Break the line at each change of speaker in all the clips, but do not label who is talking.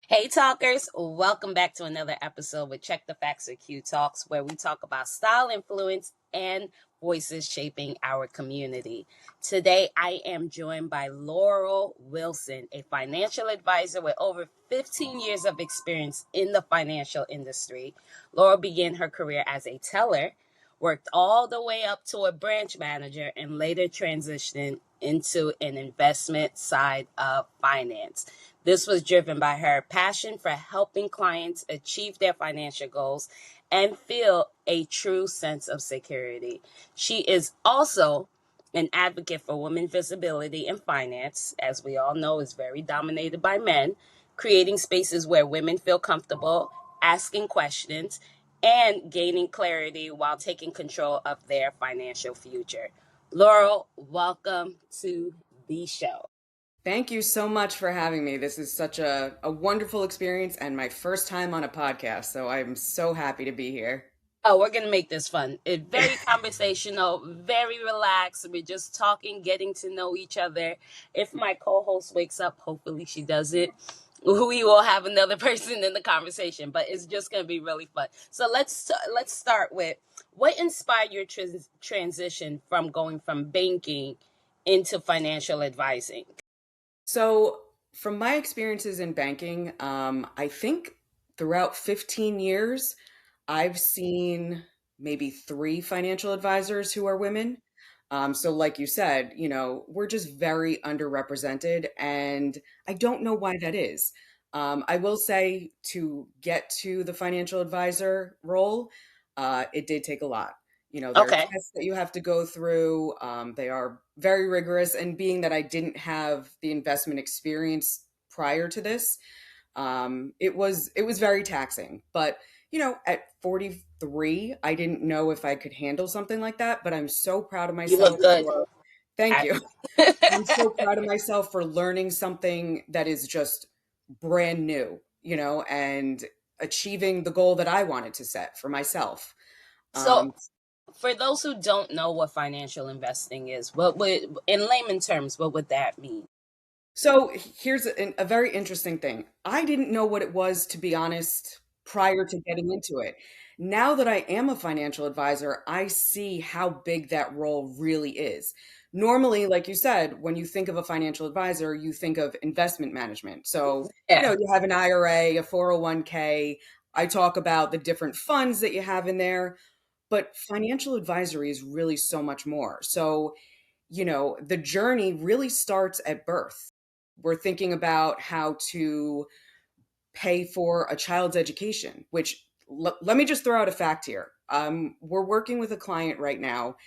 Hey talkers, welcome back to another episode with Check the Facts of Q Talks, where we talk about style, influence, and voices shaping our community. Today, I am joined by Laurel Wilson, a financial advisor with over 15 years of experience in the financial industry. Laurel began her career as a teller, worked all the way up to a branch manager, and later transitioned into an investment side of finance. This was driven by her passion for helping clients achieve their financial goals and feel a true sense of security. She is also an advocate for women visibility in finance, as we all know is very dominated by men, creating spaces where women feel comfortable asking questions and gaining clarity while taking control of their financial future. Laurel, welcome to the show.
Thank you so much for having me. This is such a wonderful experience and my first time on a podcast, so I'm so happy to be here.
Oh, we're gonna make this fun. It's very conversational, very relaxed. We're just talking, getting to know each other. If my co-host wakes up, hopefully she doesn't, we will have another person in the conversation. But it's just gonna be really fun. So let's start with what inspired your transition from going from banking into financial advising.
So, from my experiences in banking, I think throughout 15 years, I've seen maybe three financial advisors who are women. So, like you said, we're just very underrepresented, and I don't know why that is. I will say to get to the financial advisor role, it did take a lot. There are
Okay.
tests that you have to go through. They are very rigorous. And being that I didn't have the investment experience prior to this, it was very taxing. But at 43, I didn't know if I could handle something like that. But I'm so proud of
You look
myself
good.
for. Thank you. I'm so proud of myself for learning something that is just brand new, and achieving the goal that I wanted to set for myself.
So
Um,
for those who don't know what financial investing is, what would, in layman terms, what would that mean?
So here's a very interesting thing. I didn't know what it was, to be honest, prior to getting into it. Now that I am a financial advisor, I see how big that role really is. Normally, like you said, when you think of a financial advisor, you think of investment management. So,
Yeah.
you have an IRA, a 401k. I talk about the different funds that you have in there, but financial advisory is really so much more. So, the journey really starts at birth. We're thinking about how to pay for a child's education, which let me just throw out a fact here. We're working with a client right now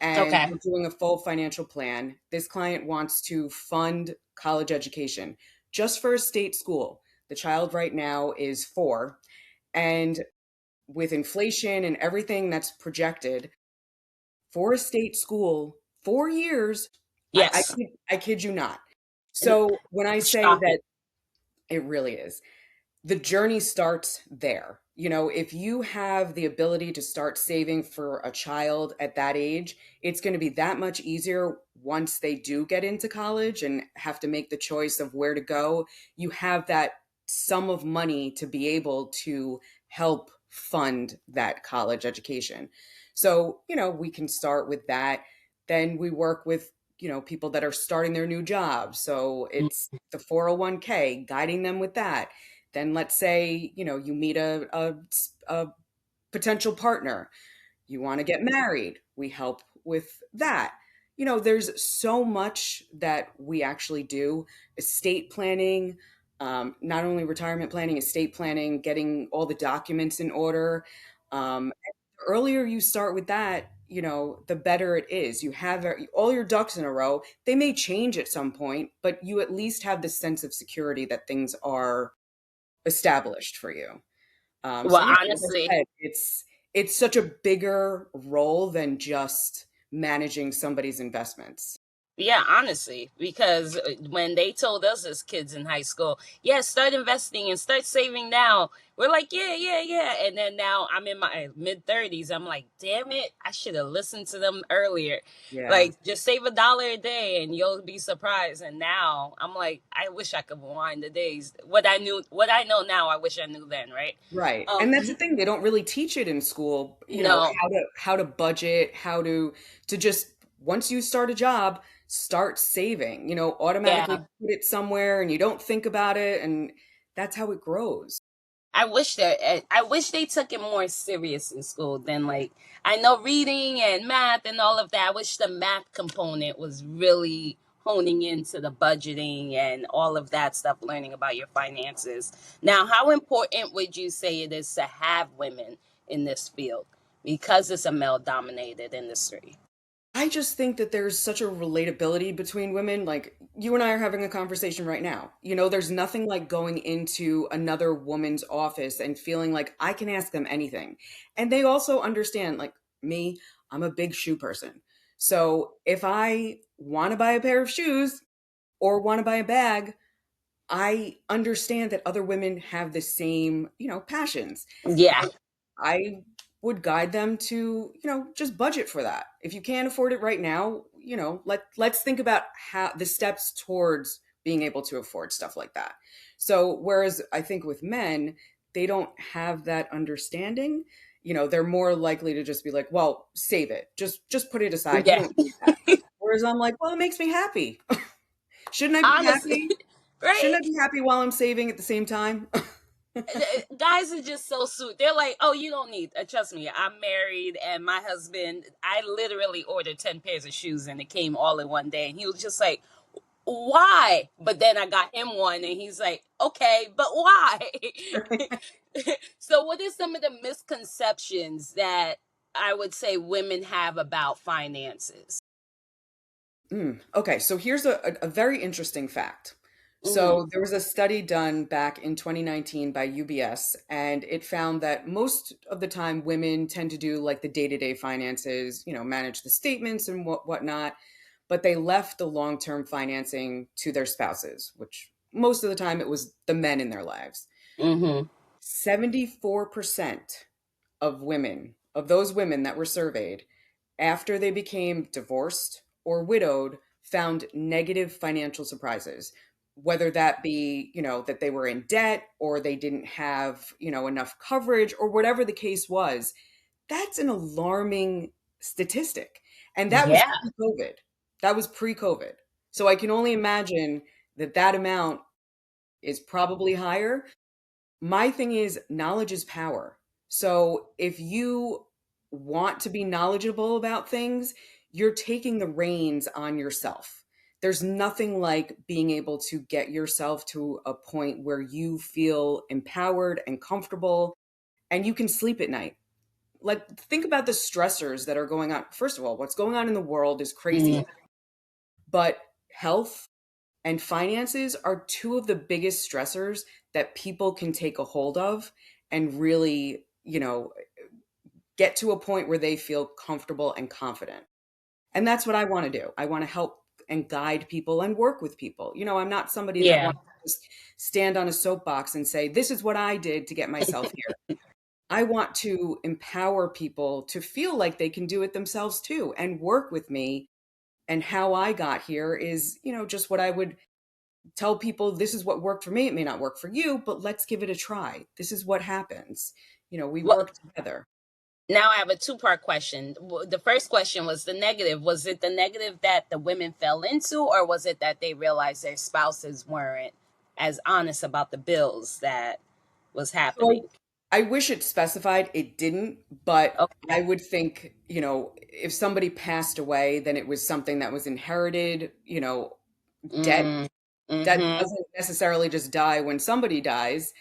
and
Okay.
we're doing a full financial plan. This client wants to fund college education just for a state school. The child right now is 4. And with inflation and everything that's projected for a state school, 4 years,
Yes.
I kid you not.
And
So when I say
shocking.
that, it really is. The journey starts there. If you have the ability to start saving for a child at that age, it's going to be that much easier once they do get into college and have to make the choice of where to go. You have that sum of money to be able to help fund that college education. So, we can start with that. Then we work with people that are starting their new jobs. So it's the 401k, guiding them with that. Then let's say, you meet a potential partner. You want to get married. We help with that. There's so much that we actually do. Estate planning, not only retirement planning, estate planning, getting all the documents in order. The earlier you start with that, the better it is. You have all your ducks in a row. They may change at some point, but you at least have this sense of security that things are established for you. So
Well,
yeah, like I
honestly,
said, it's such a bigger role than just managing somebody's investments.
Yeah, honestly, because when they told us as kids in high school, yeah, start investing and start saving now, we're like, yeah, yeah, yeah. And then now I'm in my mid 30s. I'm like, damn it, I should have listened to them earlier.
Yeah.
Like, just save $1 a day and you'll be surprised. And now I'm like, I wish I could rewind the days. What I know now, I wish I knew then, right?
Right.
Um,
And that's the thing, they don't really teach it in school,
no,
how to budget, how to just once you start a job, start saving, automatically
yeah.
put it somewhere and you don't think about it, and that's how it grows.
I wish they took it more serious in school than like I know reading and math and all of that. I wish the math component was really honing into the budgeting and all of that stuff, learning about your finances. Now, how important would you say it is to have women in this field because it's a male dominated industry?
I just think that there's such a relatability between women. Like you and I are having a conversation right now. There's nothing like going into another woman's office and feeling like I can ask them anything. And they also understand, like me, I'm a big shoe person. So if I want to buy a pair of shoes or want to buy a bag, I understand that other women have the same, passions.
Yeah.
I would guide them to, just budget for that. If you can't afford it right now, let's think about how the steps towards being able to afford stuff like that. So whereas I think with men, they don't have that understanding. They're more likely to just be like, well, save it. Just put it aside. You
Yeah.
don't need that. Whereas I'm like, well, it makes me happy. Shouldn't I be
Honestly,
happy? Shouldn't
right?
I be happy while I'm saving at the same time?
Guys are just so sweet. They're like, "Oh, you don't need." Trust me, I'm married, and my husband. I literally ordered 10 pairs of shoes, and it came all in one day. And he was just like, "Why?" But then I got him one, and he's like, "Okay, but why?" So, what are some of the misconceptions that I would say women have about finances?
Okay, so here's a very interesting fact.
Hmm.
So there was a study done back in 2019 by UBS, and it found that most of the time women tend to do like the day-to-day finances, manage the statements and whatnot, but they left the long-term financing to their spouses, which most of the time it was the men in their lives.
Hmm.
74% of those women that were surveyed, after they became divorced or widowed, found negative financial surprises, whether that be, that they were in debt or they didn't have, enough coverage or whatever the case was. That's an alarming statistic. And that was
Yeah.
pre-COVID. That was pre-COVID. So I can only imagine that that amount is probably higher. My thing is, knowledge is power. So if you want to be knowledgeable about things, you're taking the reins on yourself. There's nothing like being able to get yourself to a point where you feel empowered and comfortable and you can sleep at night. Like, think about the stressors that are going on. First of all, what's going on in the world is crazy,
Mm,
but health and finances are two of the biggest stressors that people can take a hold of and really, get to a point where they feel comfortable and confident. And that's what I want to do. I want to help and guide people and work with people. I'm not somebody that
yeah.
wants to just stand on a soapbox and say, this is what I did to get myself here. I want to empower people to feel like they can do it themselves too and work with me. And how I got here is, just what I would tell people. This is what worked for me. It may not work for you, but let's give it a try. This is what happens. We
Well,
work together.
now I have a two-part question. The first question was the negative. Was it the negative that the women fell into, or was it that they realized their spouses weren't as honest about the bills that was happening?
So I wish it specified, it didn't, but
Okay.
I would think, if somebody passed away, then it was something that was inherited, debt.
Mm,
Debt
mm-hmm.
doesn't necessarily just die when somebody dies.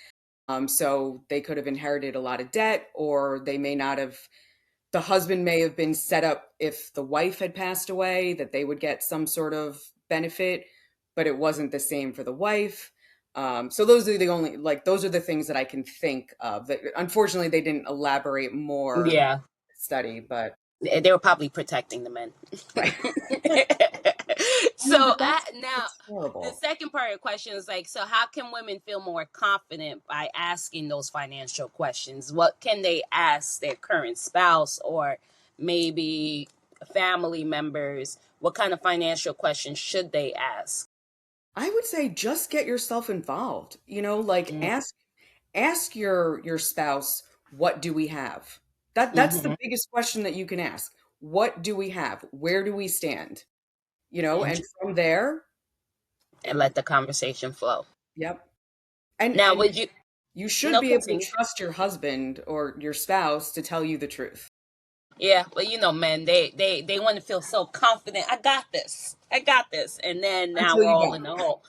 So they could have inherited a lot of debt, or they may not have. The husband may have been set up if the wife had passed away, that they would get some sort of benefit, but it wasn't the same for the wife. So those are the only, like, those are the things that I can think of. That unfortunately they didn't elaborate more
Yeah.
study, but
They were probably protecting the men.
right. I mean,
So
but
now
that's
the
horrible.
second part of the question is like, so how can women feel more confident by asking those financial questions? What can they ask their current spouse or maybe family members? What kind of financial questions should they ask?
I would say just get yourself involved. Like ask your spouse, what do we have? That's the
Mm-hmm.
biggest question that you can ask. What do we have? Where do we stand? And from there,
And let the conversation flow.
yep. And
Now,
and
would you
you should
no
be able to
continue?
trust your husband or your spouse to tell you the truth.
Yeah, but men, they want to feel so confident. I got this, and then now
Until
we're
you
all in
don't.
the hole,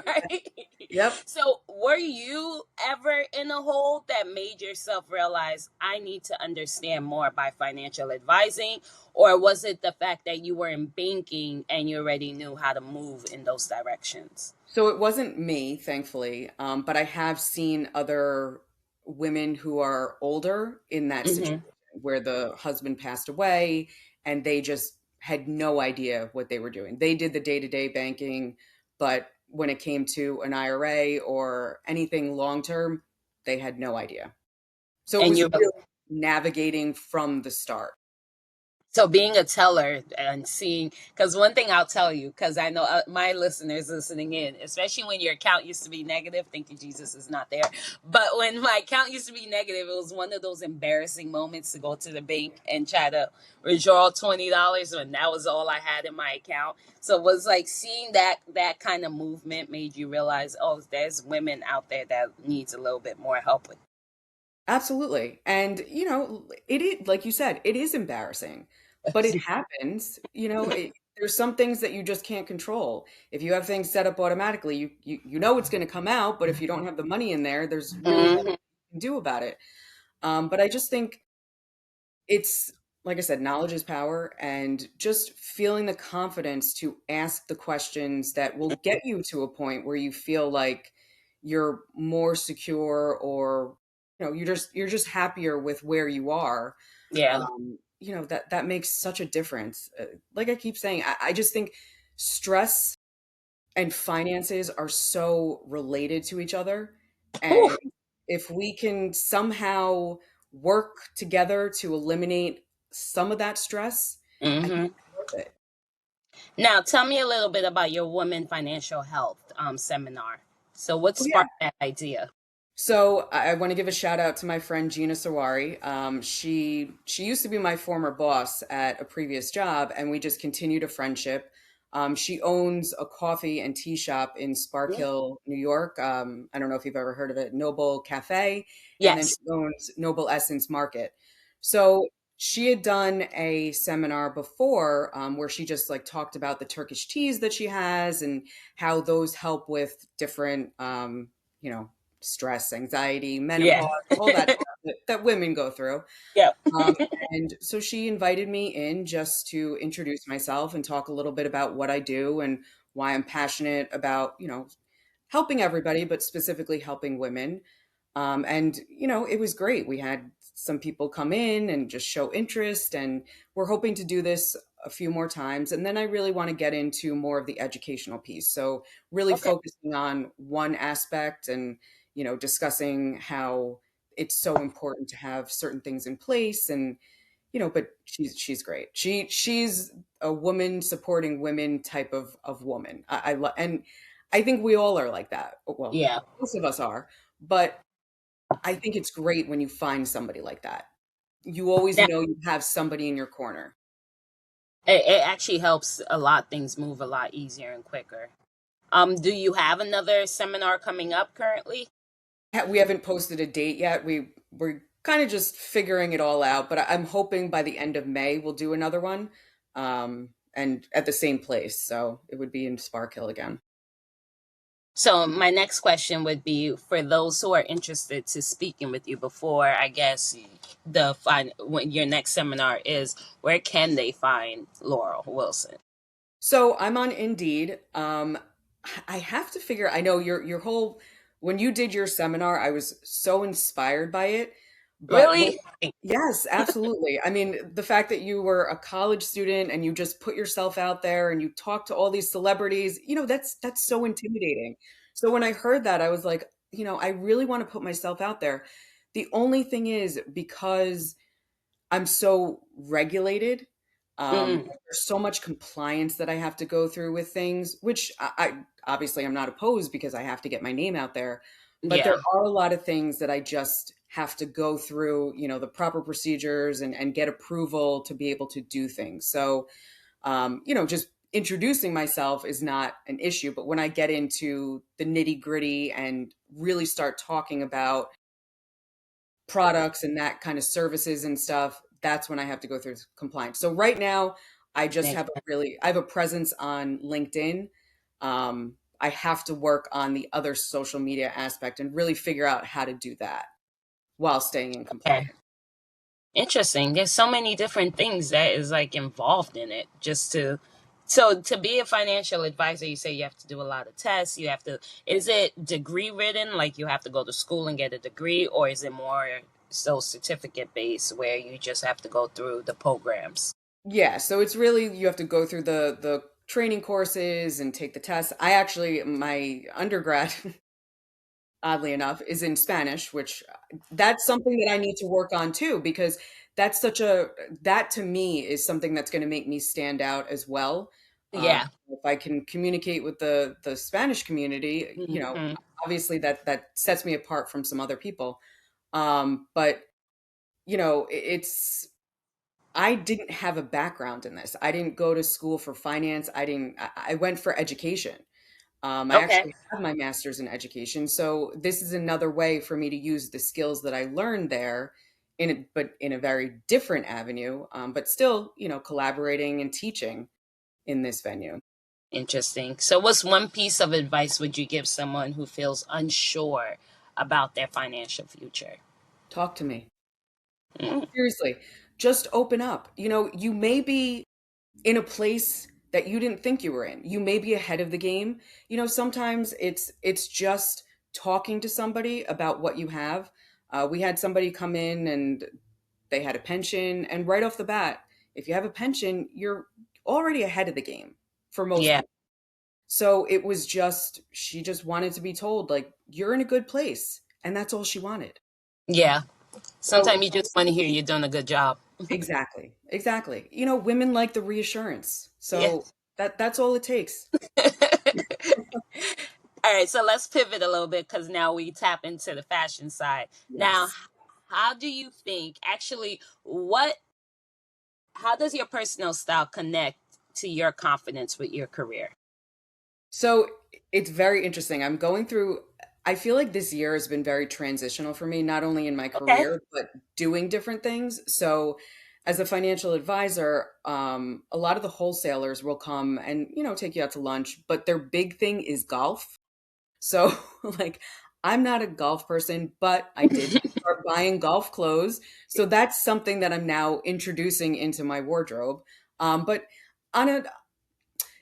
right?
Yep.
So, were you ever in a hole that made yourself realize I need to understand more by financial advising, or was it the fact that you were in banking and you already knew how to move in those directions?
So it wasn't me, thankfully, but I have seen other women who are older in that situation
Hmm.
where the husband passed away and they just had no idea what they were doing. They did the day-to-day banking, but when it came to an IRA or anything long term, they had no idea. So it
And
was
you
really navigating from the start.
So being a teller and seeing, because one thing I'll tell you, because I know my listeners listening in, especially when your account used to be negative, thank you, Jesus is not there. But when my account used to be negative, it was one of those embarrassing moments to go to the bank and try to withdraw $20 when that was all I had in my account. So it was like seeing that kind of movement made you realize, oh, there's women out there that needs a little bit more help with.
Absolutely. And, it is, like you said, it is embarrassing, but it happens. There's some things that you just can't control. If you have things set up automatically, you know it's going to come out, but if you don't have the money in there, there's really nothing
Hmm.
you can do about it. But I just think it's, like I said, knowledge is power, and just feeling the confidence to ask the questions that will get you to a point where you feel like you're more secure, or you're just happier with where you are.
Yeah.
That makes such a difference. Like I keep saying, I just think stress and finances are so related to each other.
Whew.
And if we can somehow work together to eliminate some of that stress, I think
Hmm.
it's worth it.
Now, tell me a little bit about your women financial health seminar. So, what
Oh, yeah.
sparked that idea?
So I want to give a shout out to my friend Gina Sawari. She used to be my former boss at a previous job, and we just continued a friendship. She owns a coffee and tea shop in Spark
Yeah.
Hill, New York. I don't know if you've ever heard of it, Noble Cafe, and then she
Yes.
owns Noble Essence Market. So she had done a seminar before, where she just like talked about the Turkish teas that she has and how those help with different, you know stress, anxiety, menopause,
Yeah.
all that stuff that women go through.
Yeah.
Um, and so she invited me in just to introduce myself and talk a little bit about what I do and why I'm passionate about, helping everybody, but specifically helping women. And, it was great. We had some people come in and just show interest, and we're hoping to do this a few more times. And then I really want to get into more of the educational piece. So, really
Okay.
focusing on one aspect and, discussing how it's so important to have certain things in place. And, but she's great. She's a woman supporting women type of woman. And I think we all are like that. Well,
Yeah.
most of us are, but I think it's great when you find somebody like that. You always
Now,
know you have somebody in your corner.
it actually helps a lot things move a lot easier and quicker. Do you have another seminar coming up currently?
We haven't posted a date yet. We're kind of just figuring it all out, but I'm hoping by the end of May we'll do another one, and at the same place. So it would be in Spark Hill again.
So my next question would be for those who are interested to speaking with you before, I guess when your next seminar is, where can they find Laurel Wilson?
So I'm on Indeed. I have to figure. I know your whole when you did your seminar, I was so inspired by it. But
Really?
yes, absolutely. I mean, the fact that you were a college student and you just put yourself out there and you talk to all these celebrities, that's so intimidating. So when I heard that, I was like, I really want to put myself out there. The only thing is, because I'm so regulated.
Mm,
There's so much compliance that I have to go through with things, which I obviously I'm not opposed because I have to get my name out there. But there
yeah.
are a lot of things that I just have to go through, the proper procedures and get approval to be able to do things. So, just introducing myself is not an issue. But when I get into the nitty gritty and really start talking about products and that kind of services and stuff, that's when I have to go through compliance. So right now,
Makes
I have a presence on LinkedIn. I have to work on the other social media aspect and really figure out how to do that while staying in
sense.
compliance.
Interesting. There's so many different things that is like involved in it just to so to be a financial advisor, you say you have to do a lot of tests, you have to is it degree ridden, like you have to go to school and get a degree, or is it more so certificate based where you just have to go through the programs?
Yeah, so it's really you have to go through the training courses and take the tests. I actually my undergrad oddly enough, is in Spanish, which that's something that I need to work on too, because that's such a that to me is something that's going to make me stand out as well.
Yeah.
If I can communicate with the Spanish community,
Hmm.
obviously that sets me apart from some other people. But it's I didn't have a background in this. I didn't go to school for finance. I went for education. I
Okay.
actually have my master's in education, so this is another way for me to use the skills that I learned there, but in a very different avenue, but still, collaborating and teaching in this venue.
Interesting. So what's one piece of advice would you give someone who feels unsure about their financial future?
Talk to me.
Mm,
Seriously, just open up. You may be in a place that you didn't think you were in. You may be ahead of the game. Sometimes it's just talking to somebody about what you have. We had somebody come in and they had a pension, and right off the bat, if you have a pension, you're already ahead of the game for most
yeah.
people. So it was just she just wanted to be told like you're in a good place, and that's all she wanted.
Yeah.
So
Sometimes you just want to hear you're doing a good job.
exactly, exactly. Women like the reassurance.
Yeah.
So that's all it takes.
All right, so let's pivot a little bit because now we tap into the fashion side. Now,
Yes.
how do you think, actually, how does your personal style connect to your confidence with your career?
So it's very interesting. I feel like this year has been very transitional for me, not only in my
Okay.
career, but doing different things. So as a financial advisor, a lot of the wholesalers will come and, take you out to lunch, but their big thing is golf. So like, I'm not a golf person, but I did start buying golf clothes. So that's something that I'm now introducing into my wardrobe. But on a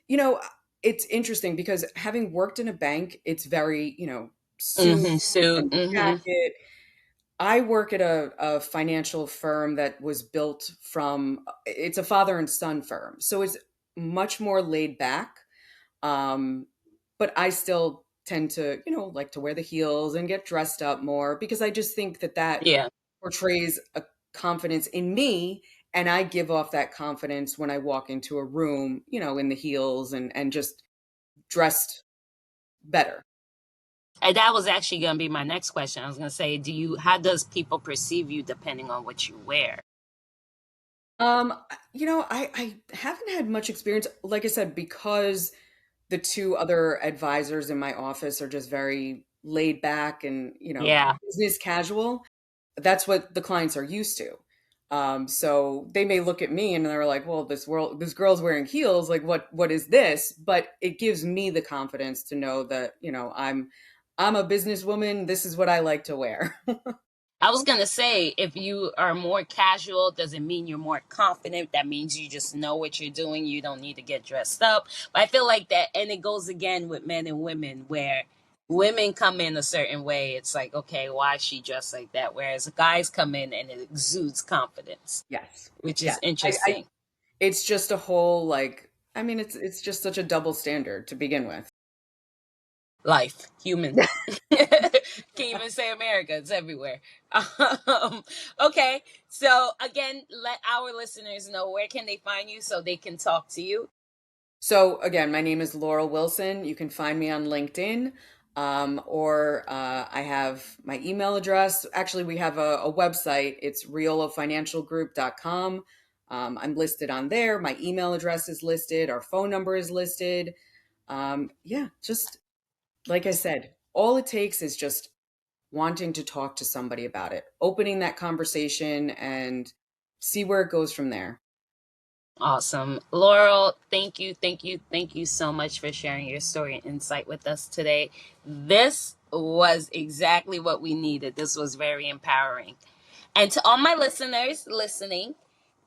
you know, it's interesting because having worked in a bank, it's very, suit
Mm-hmm. Suit.
and
Mm-hmm.
jacket. I work at a financial firm that was built it's a father and son firm. So it's much more laid back. Um, but I still tend to, like to wear the heels and get dressed up more because I just think that
Yeah.
portrays a confidence in me, and I give off that confidence when I walk into a room, in the heels and just dressed better.
And that was actually going to be my next question. I was going to say, how does people perceive you depending on what you wear?
I haven't had much experience, like I said, because the two other advisors in my office are just very laid back and,
Yeah.
business casual. That's what the clients are used to. So they may look at me and they're like, "Well, this girl's wearing heels. Like, what is this?" But it gives me the confidence to know that I'm a businesswoman. This is what I like to wear.
I was going to say, if you are more casual, does it mean you're more confident? That means you just know what you're doing. You don't need to get dressed up. But I feel like that, and it goes again with men and women, where women come in a certain way. It's like, okay, why is she dressed like that? Whereas guys come in and it exudes confidence,
Yes.
which
Yeah.
is
I
interesting.
it's just a whole like I mean it's just such a double standard to begin with.
Life, human. Can't even say America, it's everywhere. Okay, so again, let our listeners know where can they find you so they can talk to you.
So again, my name is Laurel Wilson. You can find me on LinkedIn, or I have my email address. Actually, we have a website. It's riolofinancialgroup.com. I'm listed on there. My email address is listed. Our phone number is listed. Yeah, just like I said, all it takes is just wanting to talk to somebody about it, opening that conversation, and see where it goes from there.
Awesome. Laurel, thank you, thank you, thank you so much for sharing your story and insight with us today. This was exactly what we needed. This was very empowering. And to all my listeners listening,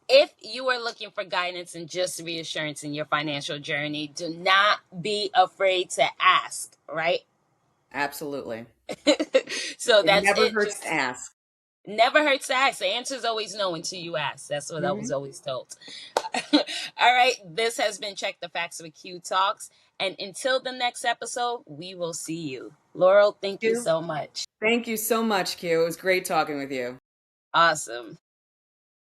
if you are looking for guidance and just reassurance in your financial journey, do not be afraid to ask, right?
Absolutely.
So
It
that's
never
it.
hurts to
Just
ask.
never hurts to ask. The answer is always no until you ask. That's what I was
Mhm.
always told. All right. This has been Check the Facts with Q Talks. And until the next episode, we will see you. Laurel, thank you
You.
so much.
Thank you so much, Q. It was great talking with you.
Awesome.